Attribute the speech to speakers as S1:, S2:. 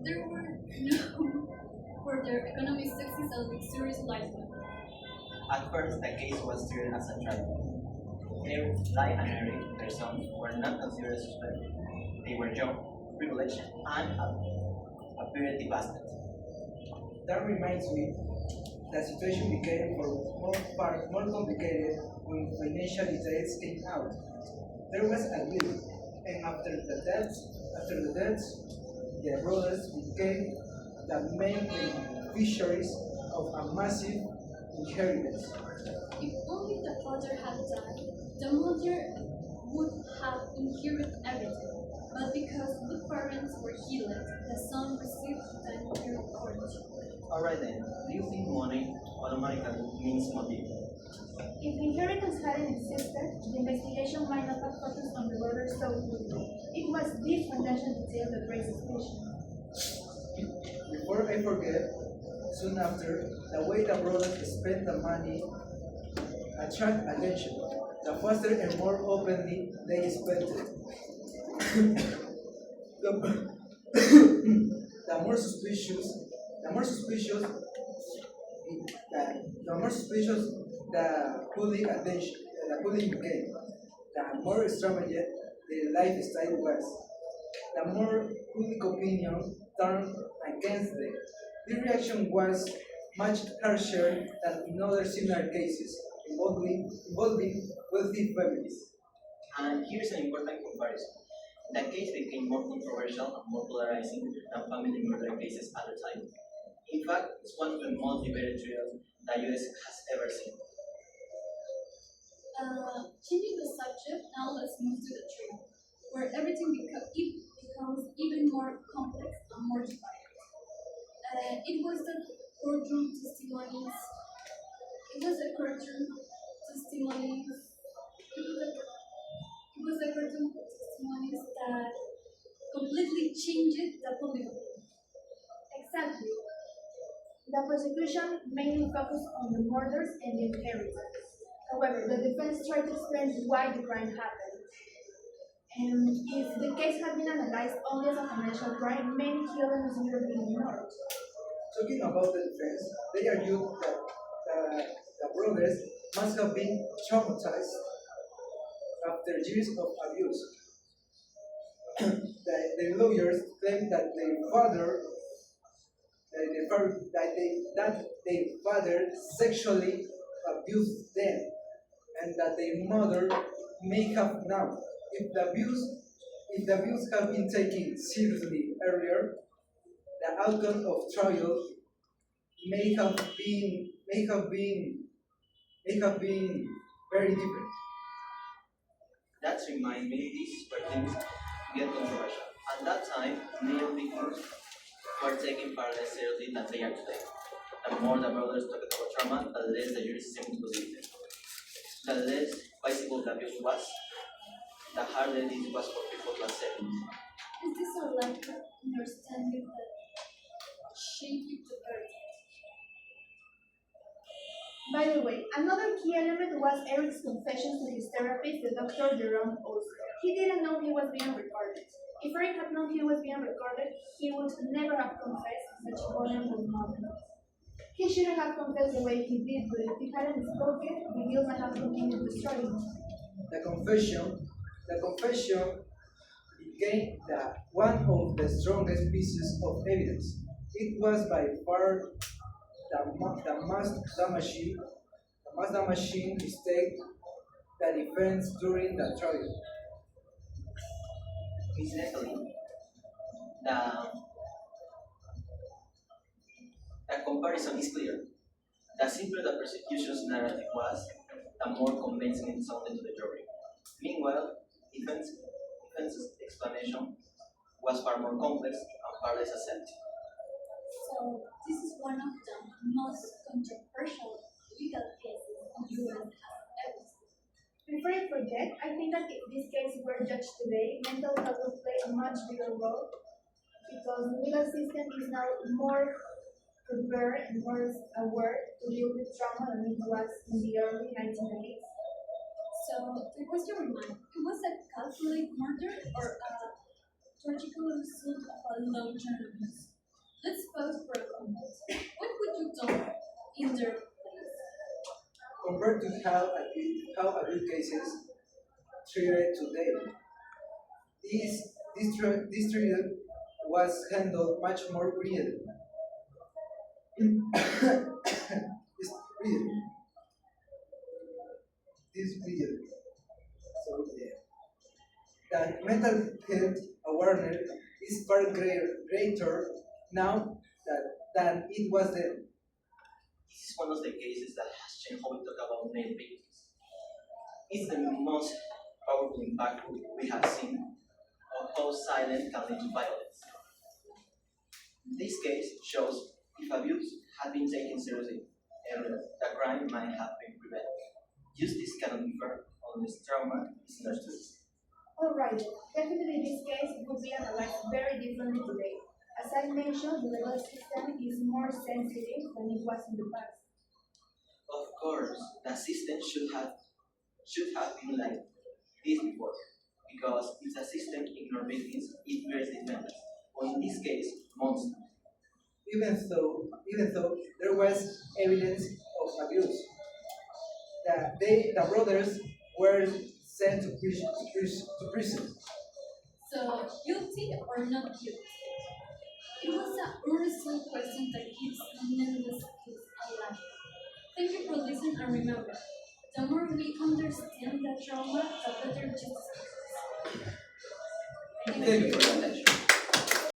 S1: They were known for their economic success and luxurious lifestyle.
S2: At first, the case was treated as a tragedy. Lai and Eric, their sons, were not considered suspected. They were young, privileged, and appeared devastated.
S3: That reminds me, the situation became more complicated when financial details came out. There was a will, and after the deaths, the brothers became the main beneficiaries of a massive inheritance.
S1: If only the father had died, the mother would have inherited everything. But because the parents were healed, the son received the entire fortune.
S2: Alright then, do you think money automatically means motive?
S4: If inheritance hadn't existed, the investigation might not have focused on the brothers so quickly. It was this financial detail that raised suspicion.
S3: Before I forget, soon after, the way the brothers spent the money attracted attention. The faster and more openly they spent it, the, the more suspicious, the more suspicious, the more suspicious the public became. The more extravagant the lifestyle was, the more public opinion turned against them. The reaction was much harsher than in other similar cases involving wealthy families.
S2: And here's an important comparison. The case became more controversial and more polarizing than family murder cases at the time. In fact, it's one of the most debated trials the US has ever seen.
S1: Changing the subject, now let's move to the trial, where everything becomes even more complex and more divided. It was the courtroom testimonies. It was the courtroom testimonies. It was the courtroom testimonies that completely changed the public opinion.
S4: Exactly. The prosecution mainly focused on the murders and the inheritance. However, the defense tried to explain why the crime happened. And if the case had been analyzed only as a financial crime, many key elements would have been ignored.
S3: Talking about the defense, they argued that the brothers must have been traumatized after years of abuse. The lawyers claimed that their father sexually abused them, and that their mother may have now. If the abuse had been taken seriously earlier, the outcome of trial may have been may have been may have been very different.
S2: That reminds me, this is where things get controversial. At that time, male victims were taken far less seriously than they are today. The more the brothers talked about trauma, the less the jury seemed to believe them. The less visible the abuse was, the harder it was for people to accept it.
S1: Is this a lack of understanding that shaped the verdict?
S4: By the way, another key element was Eric's confession to his therapist, the Dr. Jerome Osler. He didn't know he was being recorded. If Eric had known he was being recorded, he would never have confessed such vulnerable moments. He shouldn't have confessed the way he did, but if he hadn't spoken, the guilt might have continued destroying him.
S3: The confession became one of the strongest pieces of evidence. It was by far the most damaging mistake the defense during the trial.
S2: Incidentally, the, the comparison is clear. The simpler the prosecution's narrative was, the more convincing it sounded to the jury. Meanwhile, defense's explanation was far more complex and far less accepting.
S1: So, this is one of the most controversial legal cases the US has ever seen.
S4: Before I forget, I think that if this case were judged today, mental health would play a much bigger role because the legal system is now more prepared and more aware to deal with trauma than it was in the early 1980s.
S1: So, the question remains, it was a calculated murder or a tragical result of a long-term abuse? Let's pause for a moment. What would you do in their place?
S3: Compared to how abuse cases treated today, this treatment was handled much more brilliantly. This brilliant, this brilliant. So yeah. That mental health awareness is far greater now than it was then.
S2: This is one of the cases that has changed how we talk about male victims. It's the most powerful impact we have seen of how silence can lead to violence. This case shows if abuse had been taken seriously earlier, the crime might have been prevented. Justice cannot be fair unless trauma is understood.
S4: Alright, definitely this case would be analyzed very differently today. As I mentioned, the legal system is more sensitive than it was in the past.
S2: Of course, the system should have been like this before, because if the system ignores victims, it bears defendants. Or in this case, monsters.
S3: Even though there was evidence of abuse, the brothers were sent to prison.
S1: So, guilty or not guilty? It was an unresolved question that keeps endless kids alive. Thank you for listening and remember, the more we understand the trauma, the better justice is.
S3: Thank you.
S2: For your attention.